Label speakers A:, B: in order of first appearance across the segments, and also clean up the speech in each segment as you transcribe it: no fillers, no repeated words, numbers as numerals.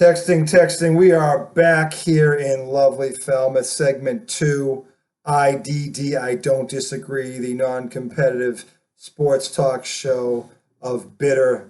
A: Texting. We are back here in lovely Falmouth, segment 2. IDD, I Don't Disagree, the non-competitive sports talk show of bitter,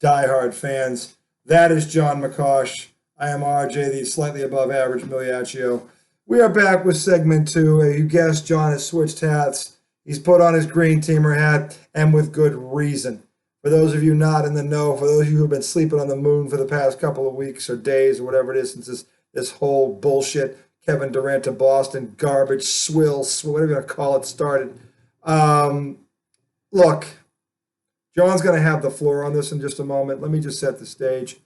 A: diehard fans. That is John McCosh. I am RJ, the slightly above average Miliaccio. We are back with segment 2. You guessed, John has switched hats. He's put on his green teamer hat, and with good reason. For those of you not in the know, for those of you who have been sleeping on the moon for the past couple of weeks or days or whatever it is since this whole bullshit Kevin Durant to Boston garbage swill, whatever you want to call it, started. Look, John's going to have the floor on this in just a moment. Let me just set the stage.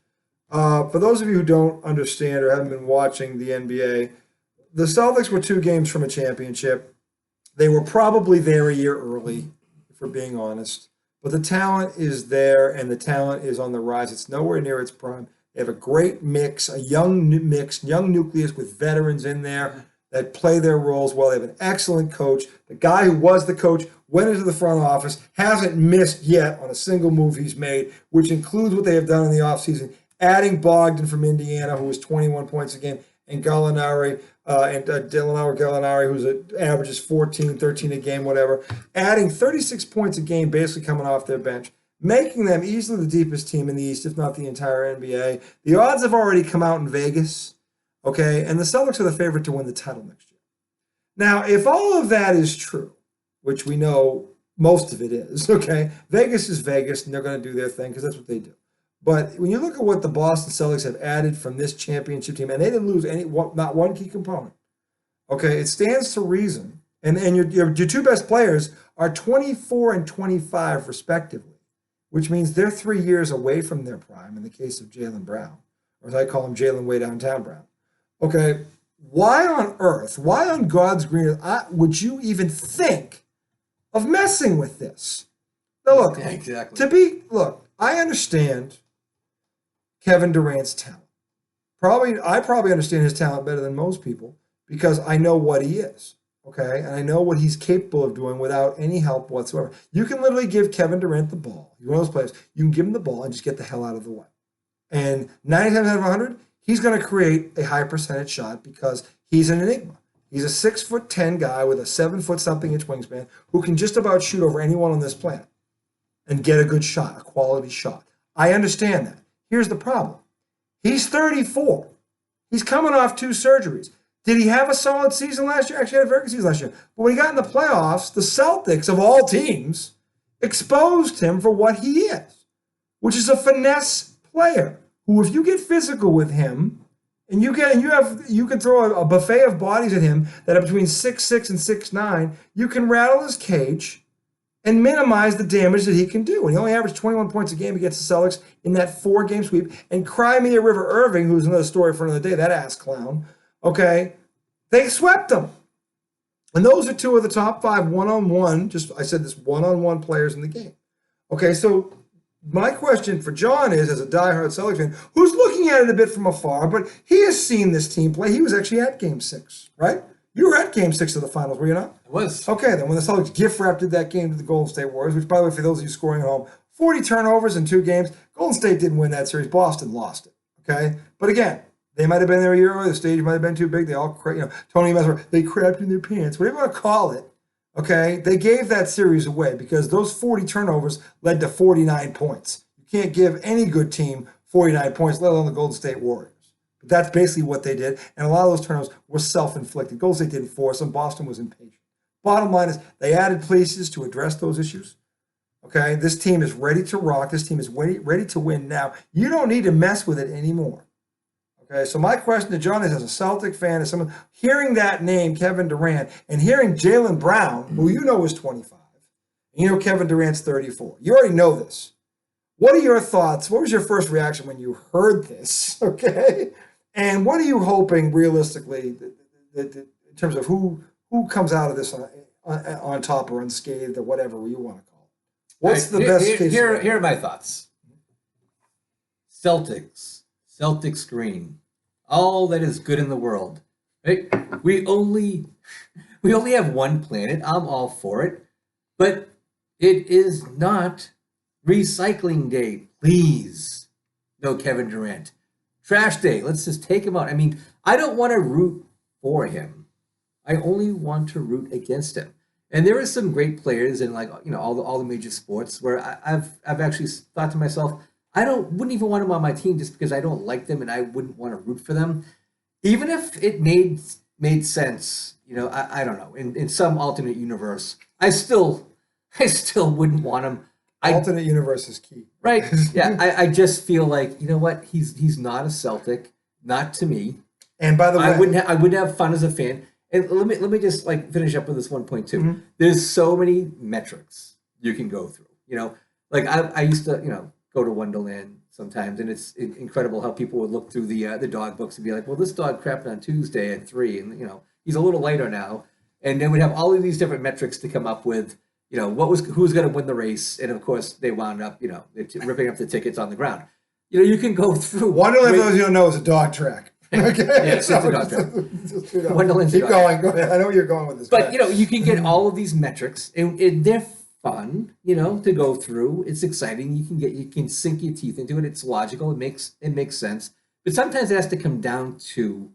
A: For those of you who don't understand or haven't been watching the NBA, the Celtics were 2 games from a championship. They were probably there a year early, if we're being honest. But the talent is there, and the talent is on the rise. It's nowhere near its prime. They have a great mix, a young nucleus with veterans in there that play their roles well. They have an excellent coach. The guy who was the coach went into the front office, hasn't missed yet on a single move he's made, which includes what they have done in the offseason, adding Bogdan from Indiana, who was 21 points a game, and Gallinari, Gallinari, who's averages 14, 13 a game, whatever, adding 36 points a game, basically coming off their bench, making them easily the deepest team in the East, if not the entire NBA. The odds have already come out in Vegas, okay, and the Celtics are the favorite to win the title next year. Now, if all of that is true, which we know most of it is, okay, Vegas is Vegas, and they're going to do their thing because that's what they do. But when you look at what the Boston Celtics have added from this championship team, and they didn't lose not one key component, okay, it stands to reason. And your 2 best players are 24 and 25 respectively, which means they're 3 years away from their prime in the case of Jaylen Brown, or as I call him, Jaylen way downtown Brown. Okay, why on earth, why on God's green earth would you even think of messing with this? Now look,
B: yeah, exactly.
A: I understand Kevin Durant's talent. I probably understand his talent better than most people because I know what he is, okay? And I know what he's capable of doing without any help whatsoever. You can literally give Kevin Durant the ball. He's one of those players. You can give him the ball and just get the hell out of the way. And 9 times out of 100, he's going to create a high percentage shot because he's an enigma. He's a 6'10" guy with a 7-foot-something-inch wingspan who can just about shoot over anyone on this planet and get a good shot, a quality shot. I understand that. Here's the problem. He's 34. He's coming off 2 surgeries. Did he have a solid season last year? Actually, he had a very good season last year. But when he got in the playoffs, the Celtics, of all teams, exposed him for what he is, which is a finesse player who, if you get physical with him, and you can throw a buffet of bodies at him that are between 6'6" and 6'9", you can rattle his cage and minimize the damage that he can do. And he only averaged 21 points a game against the Celtics in that 4-game sweep. And Crimea River Irving, who's another story for another day, that ass clown, okay, they swept him. And those are 2 of the top 5 one-on-one, one-on-one players in the game. Okay, so my question for John is, as a diehard Celtics fan, who's looking at it a bit from afar, but he has seen this team play. He was actually at Game 6, right? You were at Game 6 of the finals, were you not?
B: I was.
A: Okay, then when the Celtics gift-wrapped that game to the Golden State Warriors, which, by the way, for those of you scoring at home, 40 turnovers in 2 games. Golden State didn't win that series. Boston lost it, okay? But again, they might have been there a year early. The stage might have been too big. They all, Tony Mesmer, they crapped in their pants. Whatever you want to call it, okay? They gave that series away because those 40 turnovers led to 49 points. You can't give any good team 49 points, let alone the Golden State Warriors. But that's basically what they did, and a lot of those turnovers were self-inflicted. Golden State didn't force them. Boston was impatient. Bottom line is they added pieces to address those issues. Okay, this team is ready to rock. This team is ready to win now. You don't need to mess with it anymore. Okay, so my question to John is, as a Celtic fan, as someone hearing that name, Kevin Durant, and hearing Jaylen Brown, who you know is 25, and you know Kevin Durant's 34. You already know this. What are your thoughts? What was your first reaction when you heard this? Okay, and what are you hoping realistically that in terms of who comes out of this on top or unscathed or whatever you want to call it? What's the best case?
B: Here are my thoughts. Celtics green, all that is good in the world. Right? We only have one planet. I'm all for it, but it is not recycling day. Please, no Kevin Durant. Trash day. Let's just take him out. I mean, I don't want to root for him. I only want to root against him. And there are some great players in like all the major sports where I've actually thought to myself, wouldn't even want them on my team just because I don't like them and I wouldn't want to root for them, even if it made sense. I don't know, in some alternate universe, I still wouldn't want him.
A: Alternate universe is key.
B: Right. Yeah. I just feel like, you know what? He's not a Celtic, not to me.
A: And by the way,
B: I wouldn't have fun as a fan. And let me just like finish up with this one point too. Mm-hmm. There's so many metrics you can go through. Like I used to, go to Wonderland sometimes, and it's incredible how people would look through the dog books and be like, well, this dog crapped on Tuesday at 3, and he's a little lighter now. And then we'd have all of these different metrics to come up with, who's going to win the race, and of course they wound up, ripping up the tickets on the ground. You can go through.
A: Wonderland, for those you don't know, is a dog track. Okay.
B: Yeah, it's a dog track. Wonderland's
A: Keep going. Go ahead. I know where you're going with this.
B: But you can get all of these metrics, and they're fun, to go through. It's exciting. You can sink your teeth into it. It's logical. It makes sense. But sometimes it has to come down to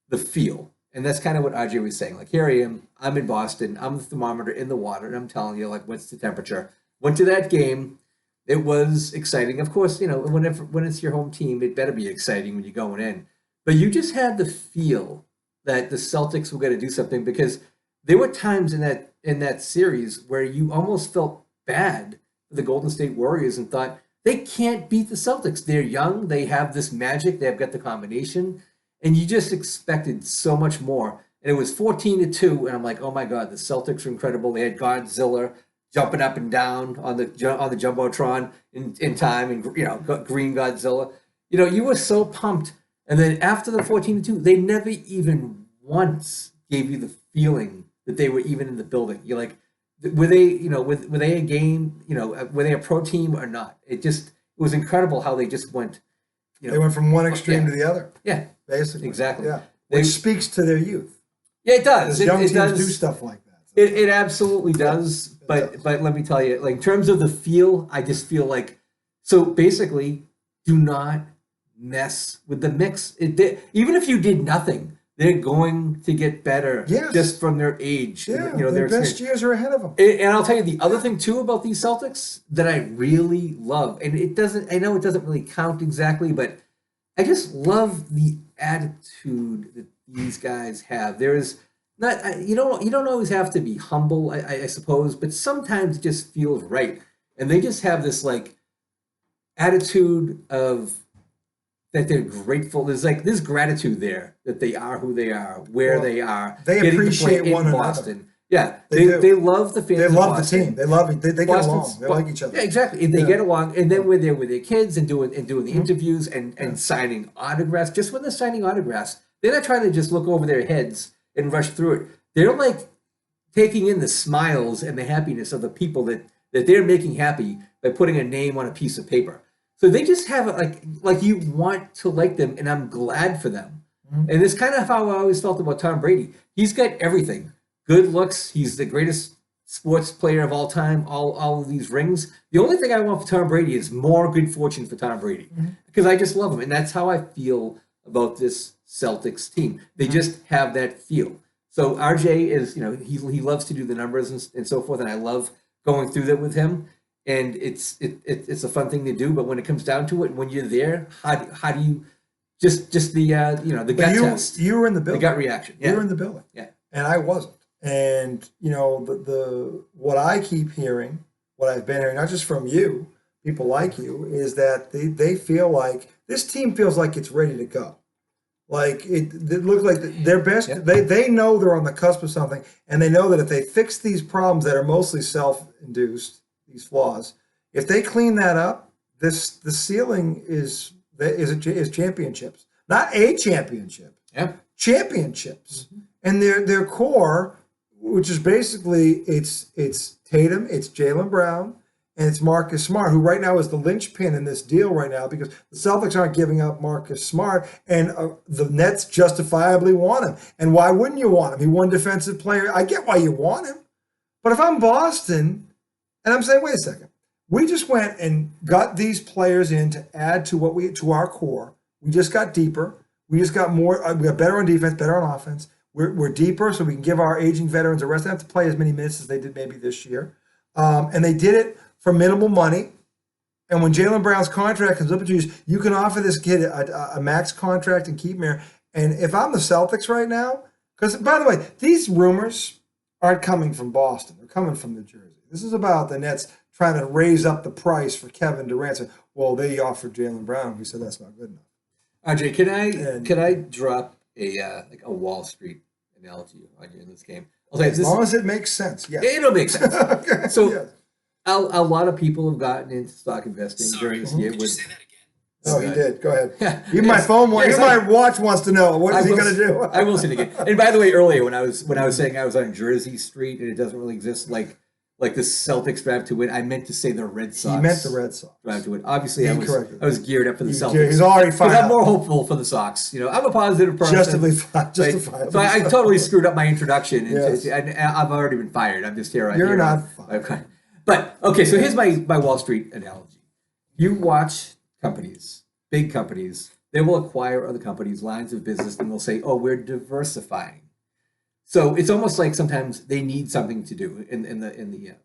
B: the feel. And that's kind of what RJ was saying. Like, here I am. I'm in Boston. I'm the thermometer in the water, and I'm telling you, like, what's the temperature? Went to that game. It was exciting. Of course, when it's your home team, it better be exciting when you're going in. But you just had the feel that the Celtics were going to do something, because there were times in that series where you almost felt bad for the Golden State Warriors and thought they can't beat the Celtics. They're young. They have this magic. They've got the combination. And you just expected so much more. And it was 14-2, and I'm like, oh my God, the Celtics are incredible. They had Godzilla jumping up and down on the Jumbotron in time, and Green Godzilla. You were so pumped. And then after the 14-2, they never even once gave you the feeling that they were even in the building. You're like, were they a game, were they a pro team or not? It was incredible how they just went.
A: They went from one extreme to the other.
B: Yeah,
A: basically.
B: Exactly.
A: Yeah, which speaks to their youth.
B: Yeah, it does.
A: Young teams
B: does.
A: do stuff like that.
B: So. It absolutely does. But let me tell you, like in terms of the feel, I just feel like, so basically, do not mess with the mix. Even if you did nothing, they're going to get better just from their age.
A: Yeah, their best years are ahead of them.
B: And I'll tell you the other thing too about these Celtics that I really love, and I know it doesn't really count exactly, but I just love the attitude that these guys have. There is not, you don't always have to be humble, I suppose, but sometimes it just feels right. And they just have this like attitude of that they're grateful. There's gratitude there that they are who they are, where they are.
A: They appreciate one
B: Boston.
A: Another.
B: Yeah, they love the fans.
A: They love
B: Boston.
A: the team. They love it. They get along. They like each other.
B: Yeah, exactly. And they get along. And then we're there with their kids and doing the interviews and signing autographs. Just when they're signing autographs, they're not trying to just look over their heads and rush through it. They're like taking in the smiles and the happiness of the people that they're making happy by putting a name on a piece of paper. So they just have it like you want to like them, and I'm glad for them. Mm-hmm. And it's kind of how I always felt about Tom Brady. He's got everything. Good looks. He's the greatest sports player of all time. All of these rings. The only thing I want for Tom Brady is more good fortune for Tom Brady, because I just love him, and that's how I feel about this Celtics team. They just have that feel. So RJ is, he loves to do the numbers and so forth, and I love going through that with him. And it's a fun thing to do, but when it comes down to it, when you're there, how do you just the the gut test?
A: You were in the building.
B: The gut reaction. Yeah.
A: You were in the building.
B: Yeah.
A: And I wasn't. And the what I keep hearing, what I've been hearing, not just from you, people like you, is that they feel like this team feels like it's ready to go. Like it looks like their best. Yeah. They know they're on the cusp of something, and they know that if they fix these problems that are mostly self-induced, these flaws, if they clean that up, the ceiling is championships, not a championship.
B: Yeah,
A: championships, and their core, which is basically it's Tatum, it's Jaylen Brown, and it's Marcus Smart, who right now is the linchpin in this deal right now, because the Celtics aren't giving up Marcus Smart, and the Nets justifiably want him. And why wouldn't you want him? He won Defensive Player. I get why you want him, but if I'm Boston. And I'm saying, wait a second. We just went and got these players in to add to our core. We just got deeper. We just got more. We got better on defense, better on offense. We're deeper, so we can give our aging veterans a rest. They don't have to play as many minutes as they did maybe this year, and they did it for minimal money. And when Jaylen Brown's contract comes up to you can offer this kid a max contract and keep him here. And if I'm the Celtics right now, because by the way, these rumors aren't coming from Boston; they're coming from New Jersey. This is about the Nets trying to raise up the price for Kevin Durant. So, well, they offered Jaylen Brown. We said that's not good enough.
B: Andre, can I drop a like a Wall Street analogy on you in this game? Okay,
A: As long as it makes sense, yes.
B: It'll make sense.
A: Okay,
B: So
A: yes.
B: a lot of people have gotten into stock investing during this year.
C: Did you say that again?
A: Oh, he did. Go ahead.
B: Yeah.
A: Even my phone,
B: Yes,
A: even my watch wants to know what is he going to do.
B: I will say it again. And by the way, earlier when I was saying I was on Jersey Street and it doesn't really exist, like the Celtics drive to win, I meant to say the Red Sox.
A: He meant the Red Sox.
B: Drive to win. Obviously,
A: He
B: I
A: corrected
B: was geared up for the Celtics.
A: He's already
B: Because I'm
A: fired.
B: more hopeful for the Sox. You know, I'm a positive person.
A: Justified.
B: So I totally screwed up my introduction.
A: Yes.
B: And I've already been fired. I'm just here.
A: You're
B: here
A: not
B: on-
A: fired.
B: Okay. But, okay, so here's my Wall Street analogy. You watch companies, big companies, they will acquire other companies, lines of business, and they'll say, oh, we're diversifying. So it's almost like sometimes they need something to do in the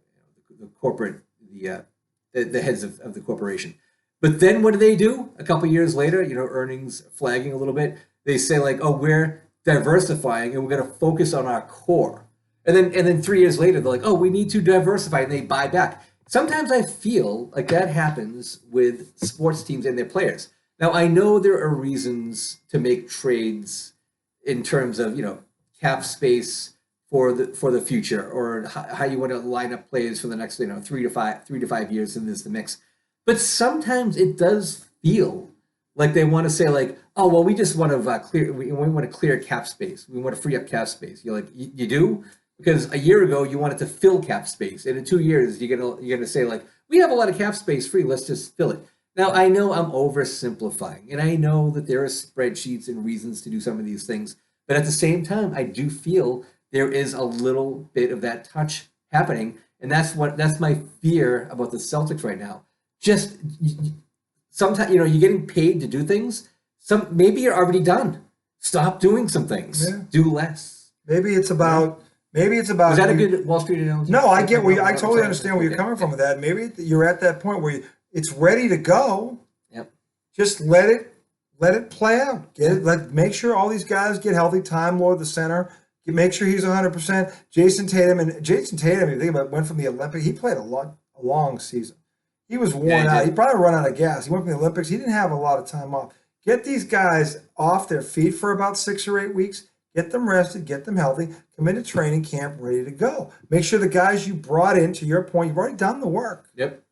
B: corporate, the heads of the corporation. But then what do? A couple of years later, earnings flagging a little bit, they say like, oh, we're diversifying and we're going to focus on our core. And then 3 years later, they're like, oh, we need to diversify, and they buy back. Sometimes I feel like that happens with sports teams and their players. Now, I know there are reasons to make trades in terms of, cap space for the future, or how you want to line up players for the next, 3 to 5 years in the mix. But sometimes it does feel like they want to say like, oh, well, we just want to we want to clear cap space. We want to free up cap space. You're like, you do? Because a year ago you wanted to fill cap space, and in 2 years you're gonna say like, we have a lot of cap space free. Let's just fill it. Now I know I'm oversimplifying, and I know that there are spreadsheets and reasons to do some of these things, but at the same time, I do feel there is a little bit of that touch happening, and that's my fear about the Celtics right now. Just sometimes you're getting paid to do things. Maybe you're already done. Stop doing some things.
A: Yeah.
B: Do less.
A: Maybe it's about.
B: Was that a good Wall Street analogy?
A: No, I get I totally understand where you're coming from with that. Maybe you're at that point where it's ready to go.
B: Yep.
A: Just let it play out. Make sure all these guys get healthy. Time Lord, the center. Make sure he's 100%. Jason Tatum, if you think about it, went from the Olympics. He played a long season. He was worn out. He probably run out of gas. He went from the Olympics. He didn't have a lot of time off. Get these guys off their feet for about 6 or 8 weeks. Get them rested, get them healthy, come into training camp ready to go. Make sure the guys you brought in, to your point, you've already done the work.
B: Yep.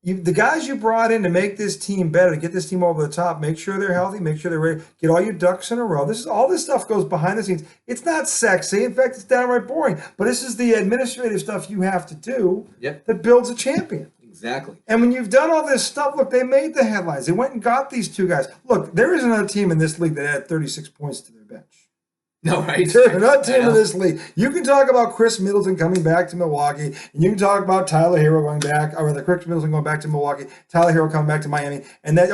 A: The guys you brought in to make this team better, to get this team over the top, make sure they're healthy, make sure they're ready, get all your ducks in a row. All this stuff goes behind the scenes. It's not sexy. In fact, it's downright boring. But this is the administrative stuff you have to do that builds a champion.
B: Exactly.
A: And when you've done all this stuff, look, they made the headlines. They went and got these two guys. Look, there is another team in this league that had 36 points to their bench.
B: No, right?
A: They're not team in this league. You can talk about Chris Middleton coming back to Milwaukee, and you can talk about Tyler Hero going back, or the Chris Middleton going back to Milwaukee, Tyler Hero coming back to Miami, and then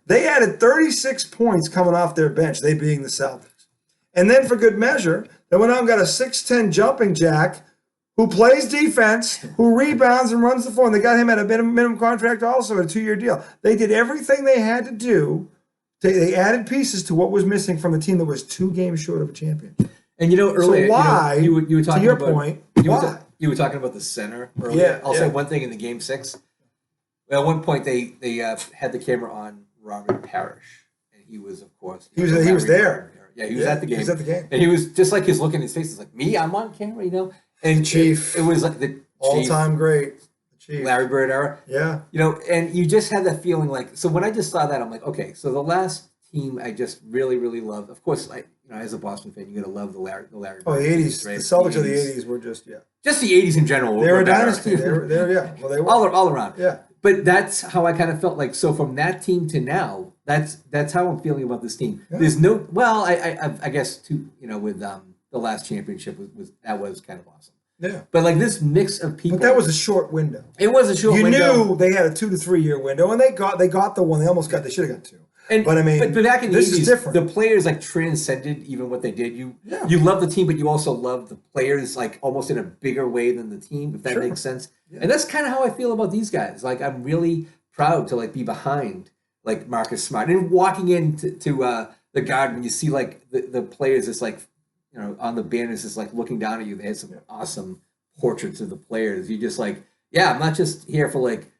A: they added 36 points coming off their bench, they being the Celtics. And then for good measure, they went out and got a 6'10" jumping jack who plays defense, who rebounds and runs the floor, and they got him at a minimum contract also, a 2-year deal. They did everything they had to do. They added pieces to what was missing from the team that was 2 games short of a champion.
B: And earlier,
A: so why?
B: You were talking
A: to your
B: about,
A: point,
B: why? You were talking about the center earlier.
A: Yeah,
B: I'll say one thing in the game 6. At one point, they had the camera on Robert Parrish, and he was, of course,
A: he was there.
B: Yeah, he was at the game.
A: He was at the game,
B: and he was just like his look in his face is like, me, I'm on camera, And
A: Chief,
B: it was like the
A: all-time great. Chief.
B: Larry Bird era.
A: Yeah.
B: And you just had that feeling like, so when I just saw that, I'm like, okay, so the last team I just really, really loved, of course, as a Boston fan, you're going to love the Larry Bird.
A: Oh, the 80s.
B: Right?
A: The Celtics of the 80s were just,
B: Just the 80s in general.
A: They were a dynasty. They were, Well, they were.
B: All around.
A: Yeah.
B: But that's how I kind of felt like, so from that team to now, that's how I'm feeling about this team.
A: Yeah.
B: There's I guess, with the last championship was kind of awesome.
A: Yeah.
B: But like this mix of people.
A: But that was a short window.
B: It was a short window.
A: You knew they had a 2 to 3 year window, and they got the one. They almost got. They should have got 2. But I mean,
B: but back in the
A: this
B: 80s,
A: is different.
B: the players like transcended even what they did. You love the team, but you also love the players like almost in a bigger way than the team, if that makes sense. Yeah. And that's kind of how I feel about these guys. Like I'm really proud to like be behind like Marcus Smart and walking into the Garden when you see like the players just like on the banners just like looking down at you. They had some awesome portraits of the players. You just like I'm not just here for like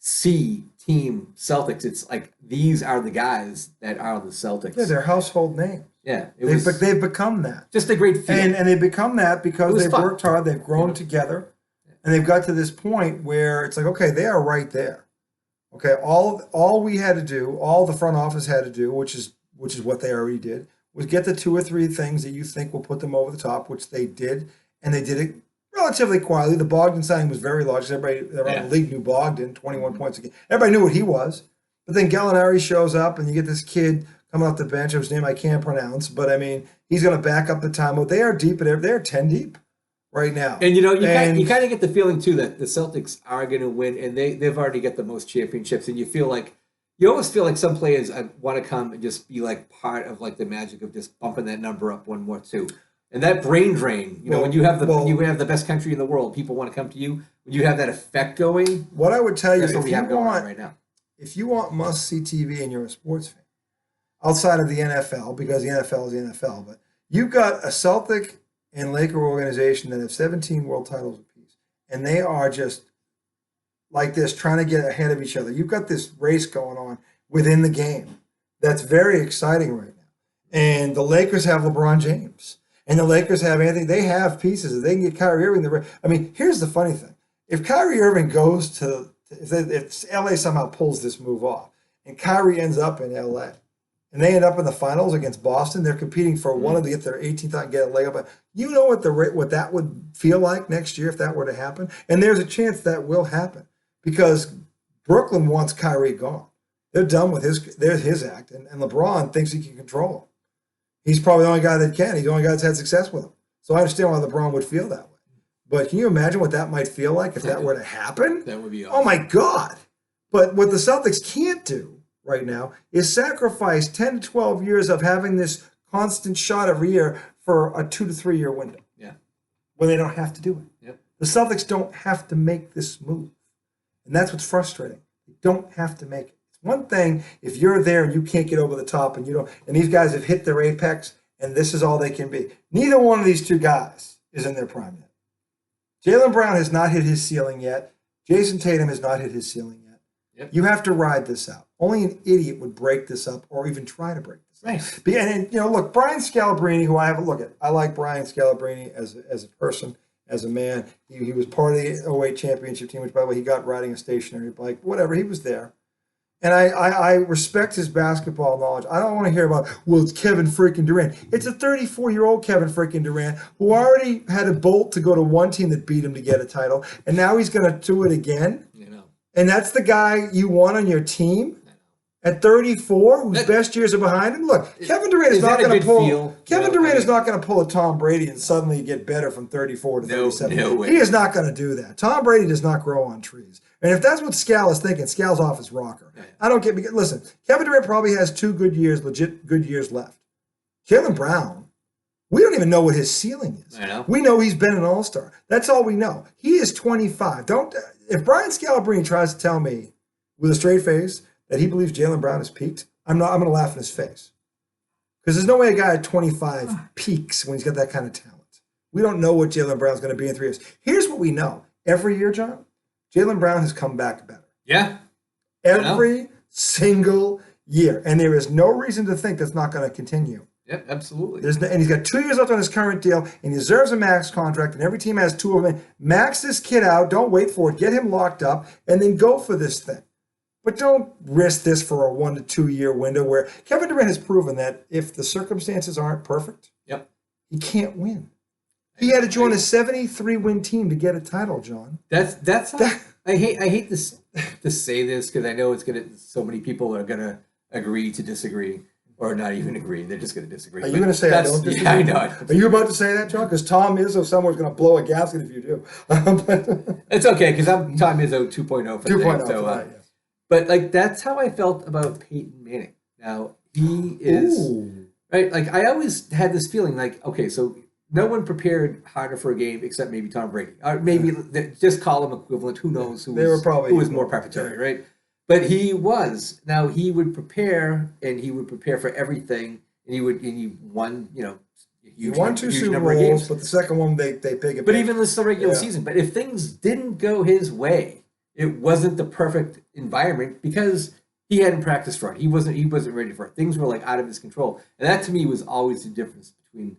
B: team Celtics. It's like these are the guys that are the Celtics.
A: Yeah, they're household names.
B: Yeah,
A: they've become that.
B: Just a great feel.
A: And they've become that because they've worked hard, they've grown together, and they've got to this point where it's like, okay, they are right there. Okay, all we had to do, all the front office had to do, which is what they already did, was get the 2 or 3 things that you think will put them over the top, which they did, and they did it relatively quietly. The Bogdan signing was very large. Everybody around the league knew Bogdan, 21 points a game. Everybody knew what he was. But then Gallinari shows up, and you get this kid coming off the bench whose name I can't pronounce. But, I mean, he's going to back up the timeout. They are deep. They're 10 deep right now.
B: And, you kind of get the feeling, too, that the Celtics are going to win, and they've already got the most championships. And you always feel like some players want to come and just be, like, part of, like, the magic of just bumping that number up one more, too. And that brain drain, when you have the best country in the world, people want to come to you. When you have that effect going,
A: what I would tell you,
B: that's what we have going on right now.
A: If you want must-see TV and you're a sports fan, outside of the NFL, because the NFL is the NFL, but you've got a Celtic and Laker organization that have 17 world titles apiece, and they are just like this, trying to get ahead of each other. You've got this race going on within the game that's very exciting right now. And the Lakers have LeBron James. And the Lakers have Anthony. They have pieces. They can get Kyrie Irving. I mean, here's the funny thing. If Kyrie Irving goes to, if LA somehow pulls this move off, and Kyrie ends up in LA, and they end up in the finals against Boston, they're competing for one to get their 18th and get a leg up. You know what that would feel like next year if that were to happen? And there's a chance that will happen because Brooklyn wants Kyrie gone. They're done with his act, and LeBron thinks he can control him. He's probably the only guy that can. He's the only guy that's had success with him. So I understand why LeBron would feel that way. But can you imagine what that might feel like if that were to happen?
B: That would be awesome.
A: Oh, my God. But what the Celtics can't do right now is sacrifice 10 to 12 years of having this constant shot every year for a 2 to 3 year window.
B: Yeah.
A: When they don't have to do it.
B: Yep.
A: The Celtics don't have to make this move. And that's what's frustrating. They don't have to make it. One thing, if you're there and you can't get over the top and and these guys have hit their apex and this is all they can be. Neither one of these 2 guys is in their prime yet. Jaylen Brown has not hit his ceiling yet. Jason Tatum has not hit his ceiling yet. Yep. You have to ride this out. Only an idiot would break this up or even try to break this up. Right. And look, Brian Scalabrine, who I have a look at. I like Brian Scalabrine as a person, as a man. He was part of the 08 championship team, which, by the way, he got riding a stationary bike. Whatever, he was there. And I respect his basketball knowledge. I don't want to hear about, well, it's Kevin freaking Durant. It's a 34-year-old Kevin freaking Durant who already had a bolt to go to one team that beat him to get a title, and now he's going to do it again. And that's the guy you want on your team at 34, whose best years are behind him. Look, Kevin Durant is not going to pull. Kevin Durant is not going to pull a Tom Brady and suddenly get better from 34 to 37.
B: No way.
A: He is not going to do that. Tom Brady does not grow on trees. And if that's what Scal is thinking, Scal's off his rocker. I don't get. Listen, Kevin Durant probably has 2 good years, legit good years left. Jaylen Brown, we don't even know what his ceiling is.
B: I know.
A: We know he's been an all-star. That's all we know. He is 25. If Brian Scalabrine tries to tell me with a straight face that he believes Jaylen Brown has peaked, I'm going to laugh in his face. Because there's no way a guy at 25 peaks when he's got that kind of talent. We don't know what Jaylen Brown's going to be in 3 years. Here's what we know. Every year, John, Jaylen Brown has come back better.
B: Yeah.
A: Every single year. And there is no reason to think that's not going to continue.
B: Yep, absolutely.
A: And he's got 2 years left on his current deal, and he deserves a max contract, and every team has 2 of them. Max this kid out. Don't wait for it. Get him locked up, and then go for this thing. But don't risk this for a 1 to 2 year window where Kevin Durant has proven that if the circumstances aren't perfect, he can't win. He had to join a 73-win team to get a title, John.
B: I hate to say this because I know so many people are gonna agree to disagree, or not even agree. They're just going to disagree.
A: Are you going to say I don't disagree?
B: Yeah, I know.
A: Are you about to say that, John? Because Tom Izzo somewhere's going to blow a gasket if you do.
B: It's okay because I'm Tom Izzo 2.0 for
A: 2.0.
B: so,
A: Right, yes.
B: but like that's how I felt about Peyton Manning. Now he is right. Like I always had this feeling like, okay, so no one prepared harder for a game except maybe Tom Brady, or maybe just call him equivalent. Who knows? Who was more preparatory, right? But he was. Now he would prepare, and he would prepare for everything, and he won.
A: He won 2 Super Bowls, but the second one they pick it.
B: But even this is the regular season. But if things didn't go his way, it wasn't the perfect environment because he hadn't practiced for it. He wasn't ready for it. Things were like out of his control, and that to me was always the difference between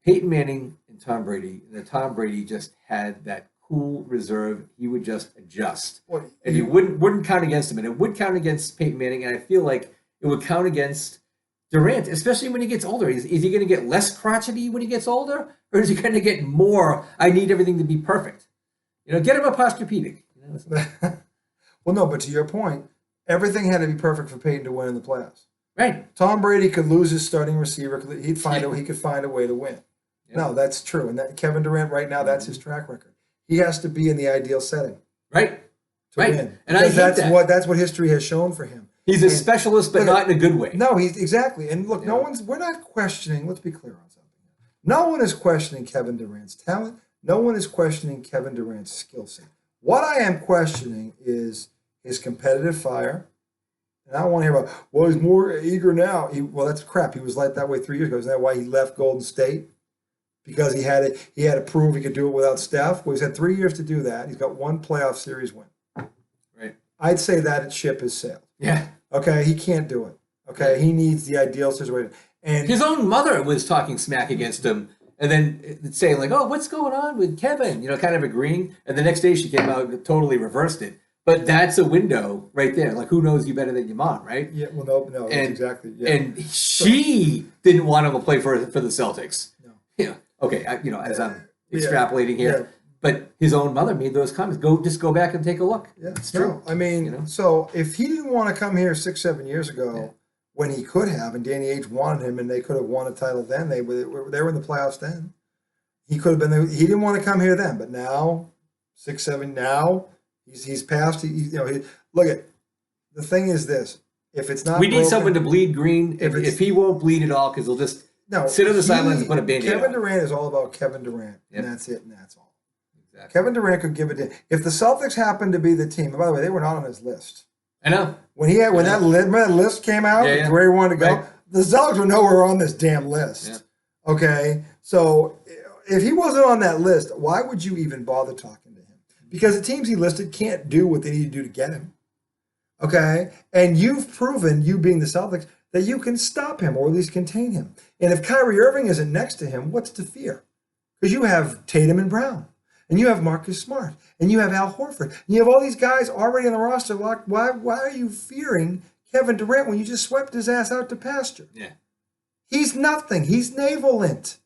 B: Peyton Manning and Tom Brady. And that Tom Brady just had that cool reserve. He would just adjust, and he wouldn't count against him, and it would count against Peyton Manning, and I feel like it would count against Durant, especially when he gets older. Is he going to get less crotchety when he gets older, or is he going to get more? I need everything to be perfect. Get him a Posturepedic.
A: Well, no, but to your point, everything had to be perfect for Peyton to win in the playoffs.
B: Right.
A: Tom Brady could lose his starting receiver. He could find a way to win. Yeah. No, that's true. And Kevin Durant right now, that's his track record. He has to be in the ideal setting.
B: Right.
A: To win. And that's what history has shown for him.
B: He's a specialist, but not in a good way.
A: No, he's exactly. And look, we're not questioning, let's be clear on something. No one is questioning Kevin Durant's talent. No one is questioning Kevin Durant's skill set. What I am questioning is his competitive fire. And I don't want to hear about, well, he's more eager now. Well, that's crap. He was like that way 3 years ago. Isn't that why he left Golden State? Because he had to prove he could do it without Steph. Well, he's had 3 years to do that. He's got 1 playoff series win.
B: Right.
A: I'd say that ship has sailed.
B: Yeah.
A: Okay, he can't do it. Okay, he needs the ideal situation. And
B: his own mother was talking smack against him, and then saying like, "Oh, what's going on with Kevin?" Kind of agreeing. And the next day she came out and totally reversed it. But that's a window right there. Like, who knows you better than your mom, right?
A: Yeah. Well, no, that's exactly. Yeah.
B: And she didn't want him to play for the Celtics. No. Yeah. Okay. As I'm extrapolating here. Yeah. But his own mother made those comments. Go back and take a look. Yeah, it's true.
A: I mean, so if he didn't want to come here 6-7 years ago, when he could have, and Danny Ainge wanted him, and they could have won a title then, they were in the playoffs then. He could have been. He didn't want to come here then, but now, 6-7 now, he's passed. Look at the thing is this: if it's not,
B: we need someone to bleed green. If he won't bleed at all, because he'll just sit on the sidelines and put a Band-Aid
A: Kevin
B: on.
A: Durant is all about Kevin Durant, and that's it, and that's all. Exactly. Kevin Durant could give it. If the Celtics happened to be the team, and by the way, they were not on his list.
B: I know.
A: When that list came out, where he wanted to go, the Celtics were nowhere on this damn list. Yeah. Okay, so if he wasn't on that list, why would you even bother talking to him? Because the teams he listed can't do what they need to do to get him. Okay, and you've proven, you being the Celtics, that you can stop him or at least contain him. And if Kyrie Irving isn't next to him, what's to fear? Because you have Tatum and Brown. And you have Marcus Smart, and you have Al Horford, and you have all these guys already on the roster. Why are you fearing Kevin Durant when you just swept his ass out to pasture?
B: Yeah,
A: he's nothing. He's navalent.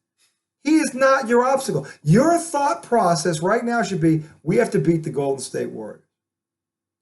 A: He is not your obstacle. Your thought process right now should be: we have to beat the Golden State Warriors.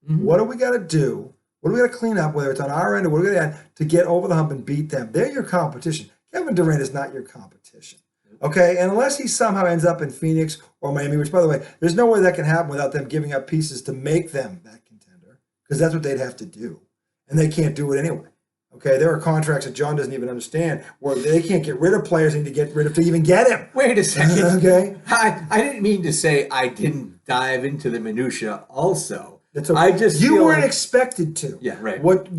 A: Mm-hmm. What do we got to do? What do we got to clean up? Whether it's on our end or what do we got to add to get over the hump and beat them? They're your competition. Kevin Durant is not your competition. Okay, and unless he somehow ends up in Phoenix or Miami, which, by the way, there's no way that can happen without them giving up pieces to make them that contender, because that's what they'd have to do, and they can't do it anyway. Okay, there are contracts that John doesn't even understand where they can't get rid of players they need to get rid of to even get him.
B: Wait a second.
A: Okay,
B: I didn't mean to say I didn't dive into the minutia. Also.
A: Okay. I just you weren't expected to.
B: Yeah, right.
A: What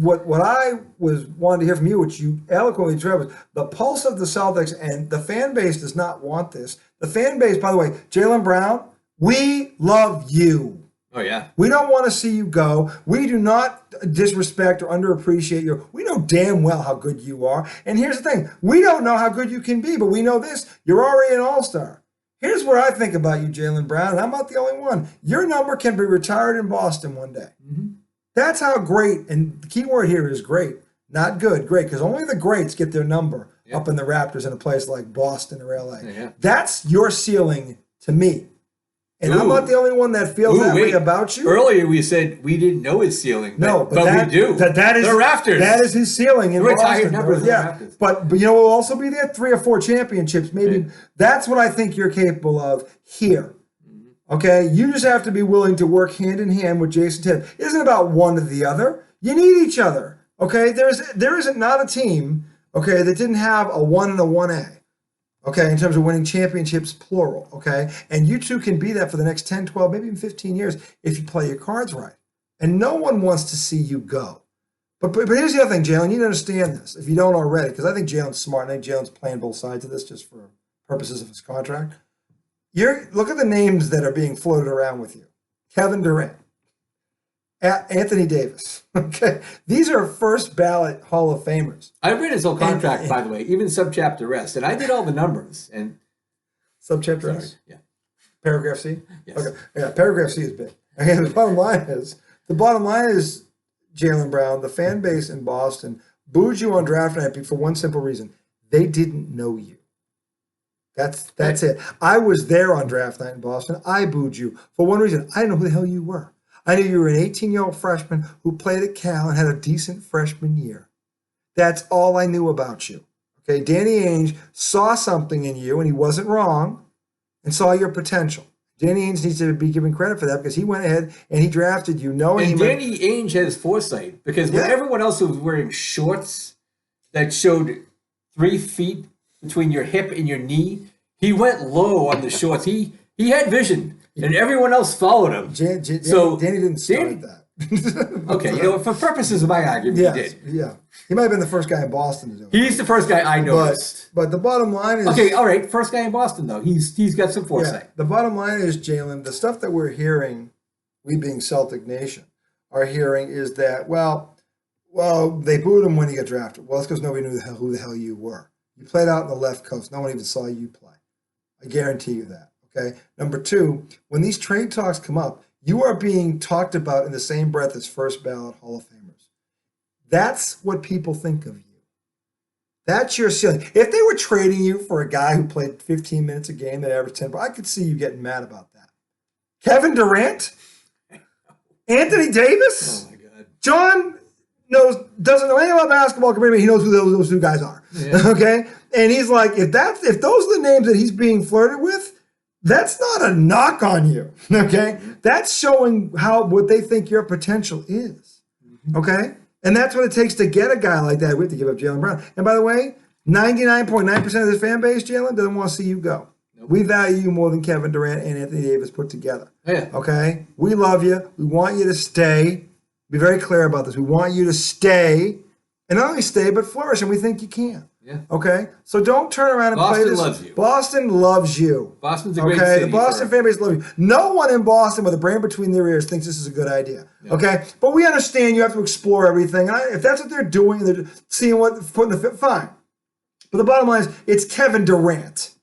A: I wanted to hear from you, which you eloquently described, was the pulse of the Celtics, and the fan base does not want this. The fan base, by the way, Jaylen Brown, we love you.
B: Oh yeah.
A: We don't want to see you go. We do not disrespect or underappreciate you. We know damn well how good you are. And here's the thing: we don't know how good you can be, but we know this: you're already an all-star. Here's what I think about you, Jaylen Brown, and I'm not the only one. Your number can be retired in Boston one day. Mm-hmm. That's how great, and the key word here is great, not good, great, because only the greats get their number up in the Raptors in a place like Boston or LA. Yeah. That's your ceiling to me. And I'm not the only one that feels that way about you.
B: Earlier we said we didn't know his ceiling. But we do.
A: That is
B: the rafters.
A: That is his ceiling in Boston.
B: Numbers rafters.
A: But you know, we'll also be there 3 or 4 championships. Maybe that's what I think you're capable of here. Okay, you just have to be willing to work hand in hand with Jason Tatum. It isn't about one or the other. You need each other. Okay, there isn't not a team, okay, that didn't have a 1 and a 1A. Okay, in terms of winning championships, plural, okay? And you two can be that for the next 10, 12, maybe even 15 years if you play your cards right. And no one wants to see you go. But here's the other thing, Jalen, you need to understand this, if you don't already, because I think Jalen's smart. I think Jalen's playing both sides of this just for purposes of his contract. Look at the names that are being floated around with you. Kevin Durant, Anthony Davis. Okay, these are first ballot Hall of Famers.
B: I read his whole contract, by the way, even subchapter S, and I did all the numbers. And
A: subchapter S,
B: yeah,
A: paragraph C.
B: Yes.
A: Okay, yeah, paragraph C is big. Okay, the bottom line is, Jaylen Brown, the fan base in Boston booed you on draft night for one simple reason: they didn't know you. That's it. I was there on draft night in Boston. I booed you for one reason: I didn't know who the hell you were. I knew you were an 18-year-old freshman who played at Cal and had a decent freshman year. That's all I knew about you. Okay, Danny Ainge saw something in you, and he wasn't wrong, and saw your potential. Danny Ainge needs to be given credit for that because he went ahead and he drafted you knowing
B: and Danny Ainge has foresight because when everyone else was wearing shorts that showed 3 feet between your hip and your knee, he went low on the shorts. He had vision, and everyone else followed him.
A: So Danny didn't start that.
B: Okay, for purposes of my argument, he did.
A: Yeah, he might have been the first guy in Boston to do it.
B: He's the first guy I noticed.
A: But the bottom line is...
B: Okay, all right, first guy in Boston, though. He's got some foresight.
A: Yeah, the bottom line is, Jalen, the stuff that we're hearing, we being Celtic Nation, are hearing is that, well, they booed him when he got drafted. Well, that's because nobody knew who the hell you were. You played out in the left coast. No one even saw you play. I guarantee you that, okay? Number 2, when these trade talks come up, you are being talked about in the same breath as first ballot Hall of Famers. That's what people think of you. That's your ceiling. If they were trading you for a guy who played 15 minutes a game that averaged 10, I could see you getting mad about that. Kevin Durant? Anthony Davis?
B: Oh, my God.
A: John doesn't know anything about basketball compared to me. He knows who those 2 guys are. Yeah. Okay? And he's like, if those are the names that he's being flirted with, that's not a knock on you. Okay? That's showing what they think your potential is. Okay? And that's what it takes to get a guy like that. We have to give up Jaylen Brown. And by the way, 99.9% of this fan base, Jalen, doesn't want to see you go. Nope. We value you more than Kevin Durant and Anthony Davis put together.
B: Yeah.
A: Okay? We love you. We want you to stay. Be very clear about this. We want you to stay. And not only stay, but flourish. And we think you can. Yeah. Okay? So don't turn around and play this.
B: Boston loves you.
A: Boston loves you.
B: Boston's a great city.
A: The Boston fan base loves you. No one in Boston with a brain between their ears thinks this is a good idea. Yeah. Okay? But we understand you have to explore everything. If that's what they're doing, they're seeing what putting the fit, fine. But the bottom line is, it's Kevin Durant.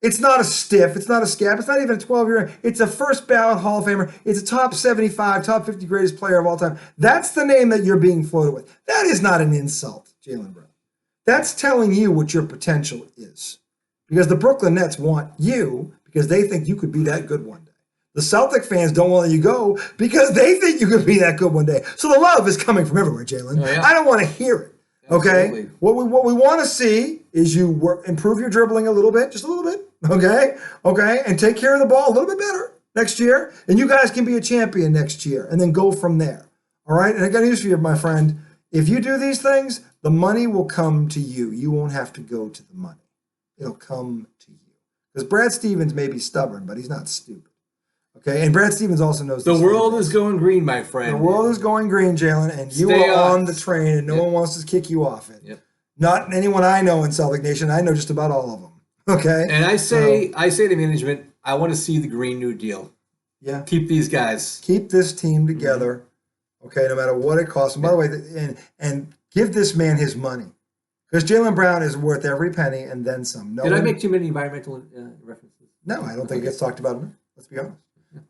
A: It's not a stiff. It's not a scab. It's not even a 12-year. It's a first ballot Hall of Famer. It's a top 75, top 50 greatest player of all time. That's the name that you're being floated with. That is not an insult, Jaylen Brown. That's telling you what your potential is. Because the Brooklyn Nets want you because they think you could be that good one day. The Celtic fans don't want you go because they think you could be that good one day. So the love is coming from everywhere, Jalen. Oh, yeah. I don't want to hear it. Okay? Absolutely. What we want to see is you improve your dribbling a little bit, just a little bit. Okay? Okay? And take care of the ball a little bit better next year. And you guys can be a champion next year and then go from there. All right? And I got news for you, my friend. If you do these things, the money will come to you. You won't have to go to the money. It'll come to you. Because Brad Stevens may be stubborn, but he's not stupid. Okay? And Brad Stevens also knows
B: the world is going green, my friend.
A: The world is going green, Jalen, and you are on the train, and no one wants to kick you off it. Yep. Not anyone I know in Celtic Nation. I know just about all of them. Okay?
B: And I say to management, I want to see the Green New Deal.
A: Yeah.
B: Keep these guys.
A: Keep this team together. Mm-hmm. Okay, no matter what it costs. And by the way, and give this man his money. Because Jaylen Brown is worth every penny and then some.
B: Did I make too many environmental references?
A: No, I don't think it gets talked about enough. Let's be honest.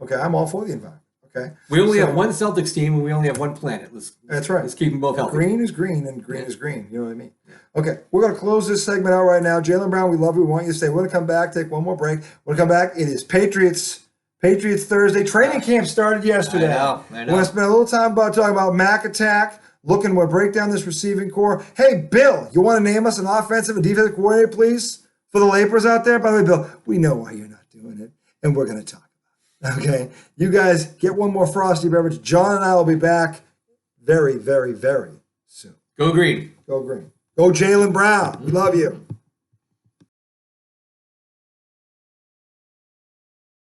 A: Okay, I'm all for the environment. Okay.
B: We only have one Celtics team and we only have one planet.
A: That's right.
B: Let's keep them both healthy.
A: Green is green and green is green. You know what I mean? Okay, we're going to close this segment out right now. Jaylen Brown, we love you. We want you to stay. We're going to come back, take one more break. We're going to come back. It is Patriots Patriots Thursday. Training camp started yesterday.
B: I know.
A: We're going to spend a little time talking about Mac Attack, looking to break down this receiving core. Hey, Bill, you want to name us an offensive and defensive coordinator, please, for the Lapers out there? By the way, Bill, we know why you're not doing it, and we're going to talk about it. Okay? You guys get one more frosty beverage. John and I will be back very, very, very soon.
B: Go green.
A: Go green. Go Jaylen Brown. We love you.